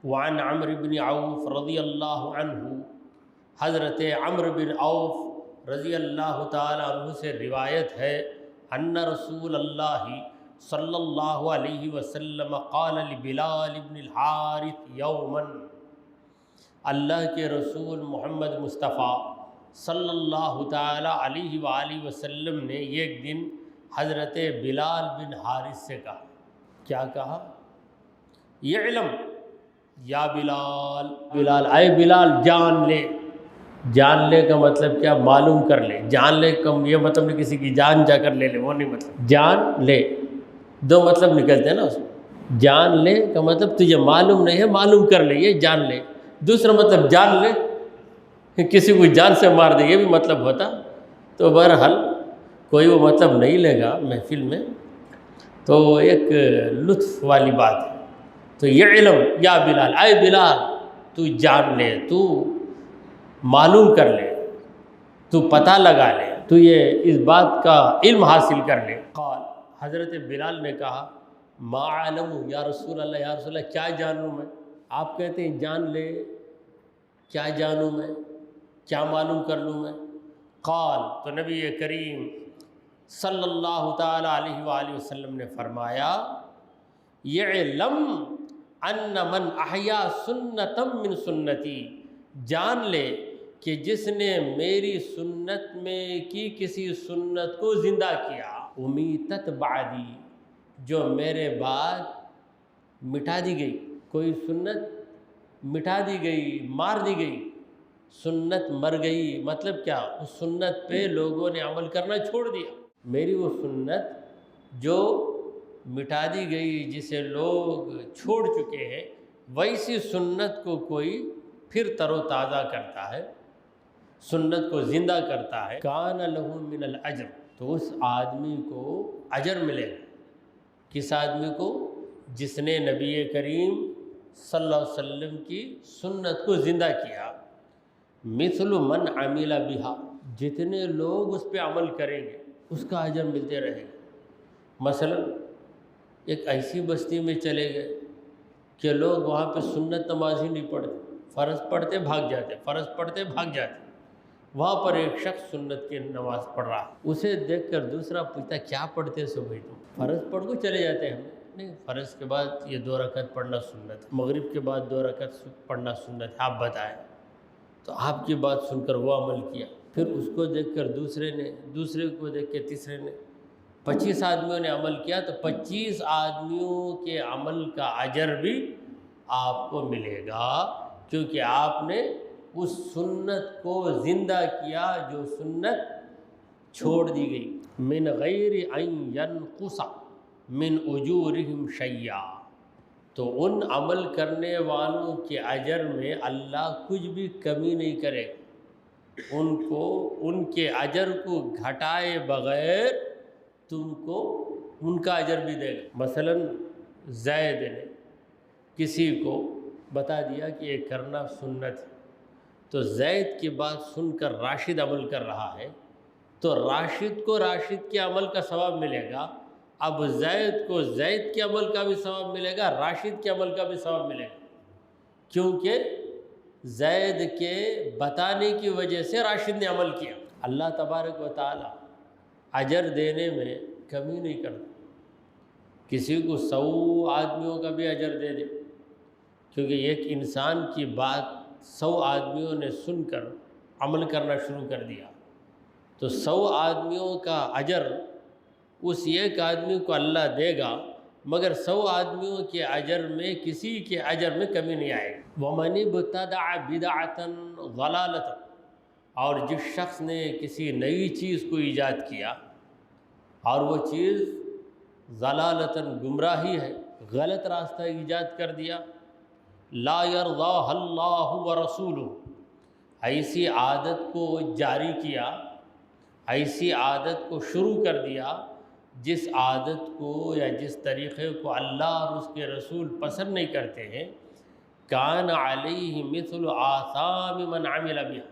وعن عمرو بن عوف رضی اللہ عنہ، حضرت عمرو بن عوف رضی اللہ تعالی عنہ سے روایت ہے، ان رسول اللہ صلی اللہ علیہ وسلم قال لبلال بن الحارث یوما، اللہ کے رسول محمد مصطفیٰ صلی اللہ تعالی علیہ وآلہ وسلم نے ایک دن حضرت بلال بن حارث سے کہا، کیا کہا؟ یعلم یا بلال، بلال اے بلال جان لے۔ جان لے کا مطلب کیا؟ معلوم کر لے۔ جان لے کا یہ مطلب نہیں کسی کی جان جا کر لے لے، وہ نہیں مطلب۔ جان لے دو مطلب نکلتے ہیں نا اس میں۔ جان لے کا مطلب تجھے معلوم نہیں ہے، معلوم کر لے، یہ جان لے۔ دوسرا مطلب جان لے کسی کو جان سے مار دے، یہ بھی مطلب ہوتا۔ تو بہرحال کوئی وہ مطلب نہیں لے گا محفل میں، تو ایک لطف والی بات ہے۔ تو یہ علم یا بلال، اے بلال تو جان لے، تو معلوم کر لے، تو پتہ لگا لے، تو یہ اس بات کا علم حاصل کر لے۔ قال، حضرت بلال نے کہا، ما علم یا رسول اللہ، یا رسول اللہ کیا جانوں میں؟ آپ کہتے ہیں جان لے، کیا جانوں میں، کیا معلوم کر لوں میں؟ قال، تو نبی کریم صلی اللہ تعالی علیہ وآلہ وسلم نے فرمایا، یعلم ان من احیا سنتا من سنتی، جان لے کہ جس نے میری سنت میں کی کسی سنت کو زندہ کیا، امیتت بعدی، جو میرے بعد مٹا دی گئی، کوئی سنت مٹا دی گئی، مار دی گئی، سنت مر گئی، مطلب کیا؟ اس سنت پہ لوگوں نے عمل کرنا چھوڑ دیا۔ میری وہ سنت جو مٹا دی گئی، جسے لوگ چھوڑ چکے ہیں، ویسی سنت کو کوئی پھر تر و تازہ کرتا ہے، سنت کو زندہ کرتا ہے، کان لہ من الاجر، تو اس آدمی کو اجر ملے گا۔ کس آدمی کو؟ جس نے نبی کریم صلی اللہ علیہ وسلم کی سنت کو زندہ کیا۔ مثل من عمل بہا، جتنے لوگ اس پہ عمل کریں گے اس کا اجر ملتے رہے گا۔ مثلا ایک ایسی بستی میں چلے گئے کہ لوگ وہاں پہ سنت نماز ہی نہیں پڑھتے، فرض پڑھتے بھاگ جاتے، فرض پڑھتے بھاگ جاتے۔ وہاں پر ایک شخص سنت کی نماز پڑھ رہا، اسے دیکھ کر دوسرا پوچھتا، کیا پڑھتے سو بھائی تم؟ فرض پڑھ کو چلے جاتے ہیں ہم، نہیں فرض کے بعد یہ 2 رکعت پڑھنا سنت ہے، مغرب کے بعد 2 رکعت پڑھنا سنت ہے، آپ بتائیں۔ تو آپ کی بات سن کر وہ عمل کیا، پھر اس کو دیکھ کر دوسرے نے، دوسرے کو دیکھ کے تیسرے نے، 25 آدمیوں نے عمل کیا، تو 25 آدمیوں کے عمل کا اجر بھی آپ کو ملے گا، کیونکہ آپ نے اس سنت کو زندہ کیا جو سنت چھوڑ دی گئی۔ من غیر ان ینقص من اجورہم شیئا، تو ان عمل کرنے والوں کے اجر میں اللہ کچھ بھی کمی نہیں کرے گا، ان کے اجر کو گھٹائے بغیر تم کو ان کا اجر بھی دے گا۔ مثلا زید نے کسی کو بتا دیا کہ یہ کرنا سنت ہے، تو زید کی بات سن کر راشد عمل کر رہا ہے، تو راشد کو راشد کے عمل کا ثواب ملے گا، اب زید کو زید کے عمل کا بھی ثواب ملے گا، راشد کے عمل کا بھی ثواب ملے گا، کیونکہ زید کے بتانے کی وجہ سے راشد نے عمل کیا۔ اللہ تبارک و تعالی اجر دینے میں کمی نہیں کرتا، کسی کو 100 آدمیوں کا بھی اجر دے دے، کیونکہ ایک انسان کی بات 100 آدمیوں نے سن کر عمل کرنا شروع کر دیا، تو 100 آدمیوں کا اجر اس ایک آدمی کو اللہ دے گا، مگر 100 آدمیوں کے اجر میں کسی کے اجر میں کمی نہیں آئے گی۔ وَمَنِ ابْتَدَعَ بِدْعَةً ضَلَالَةً، اور جس شخص نے کسی نئی چیز کو ایجاد کیا اور وہ چیز ضلالتاً گمراہی ہے، غلط راستہ ایجاد کر دیا، لا یرضاہ اللہ ورسولہ، ایسی عادت کو جاری کیا، ایسی عادت کو شروع کر دیا جس عادت کو یا جس طریقے کو اللہ اور اس کے رسول پسند نہیں کرتے ہیں، کان علیہ مثل آثام من عمل بها،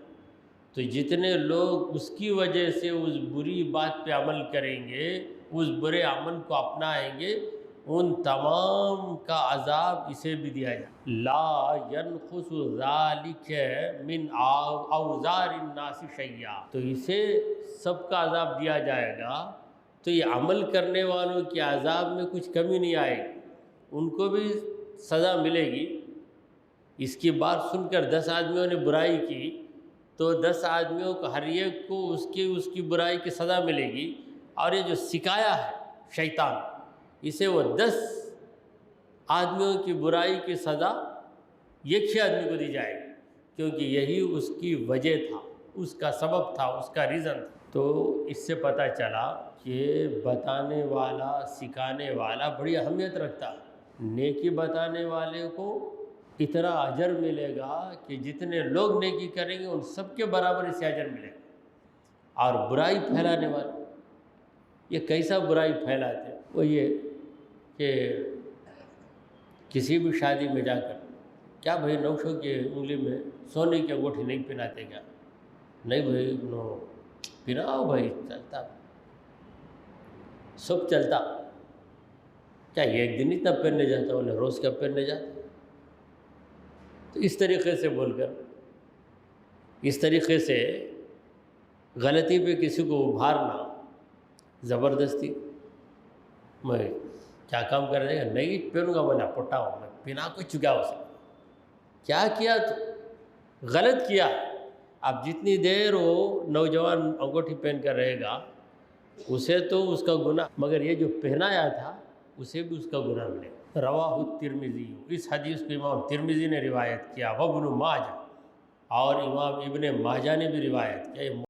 تو جتنے لوگ اس کی وجہ سے اس بری بات پہ عمل کریں گے، اس برے عمل کو اپنائیں گے، ان تمام کا عذاب اسے بھی دیا جائے. لا ينقص ذلك من اوزار الناس شیئا، تو اسے سب کا عذاب دیا جائے گا، تو یہ عمل کرنے والوں کے عذاب میں کچھ کمی نہیں آئے گی، ان کو بھی سزا ملے گی. اس کی بات سن کر 10 آدمیوں نے برائی کی تو 10 آدمیوں کو ہر ایک کو اس کی برائی کی سزا ملے گی، اور یہ جو سکھایا ہے شیطان، اسے وہ 10 آدمیوں کی برائی کی سزا ایک ہی آدمی کو دی جائے گی، کیونکہ یہی اس کی وجہ تھا، اس کا سبب تھا، اس کا ریزن تھا. تو اس سے پتہ چلا کہ بتانے والا، سکھانے والا بڑی اہمیت رکھتا ہے. نیکی بتانے والے کو اتنا اجر ملے گا کہ جتنے لوگ نیکی کریں گے ان سب کے برابر اسے اجر ملے گا. اور برائی پھیلانے والے، یہ کیسا برائی پھیلاتے ہیں؟ وہ یہ کہ کسی بھی شادی میں جا کر، کیا بھائی نوشوں کی انگلی میں سونے کی انگوٹھی نہیں پہناتے کیا؟ نہیں بھائی، نو پہناؤ بھائی، چلتا سب چلتا. کیا ایک دن ہی تب پہننے جاتا، انہیں روز کب پہننے جاتا؟ تو اس طریقے سے بول کر، اس طریقے سے غلطی پہ کسی کو ابھارنا، زبردستی میں کیا کام کر رہے ہیں، نہیں پہنوں گا، بولا پٹا ہوں میں، پہنا کو چکا ہو سکتا. کیا کیا تو غلط کیا. اب جتنی دیر وہ نوجوان انگوٹھی پہن کر رہے گا اسے تو اس کا گناہ، مگر یہ جو پہنایا تھا اسے بھی اس کا گناہ ملے. رواہ الترمذی، اس حدیث کو امام ترمذی نے روایت کیا، وابن ماجہ، اور امام ابن ماجہ نے بھی روایت کیا.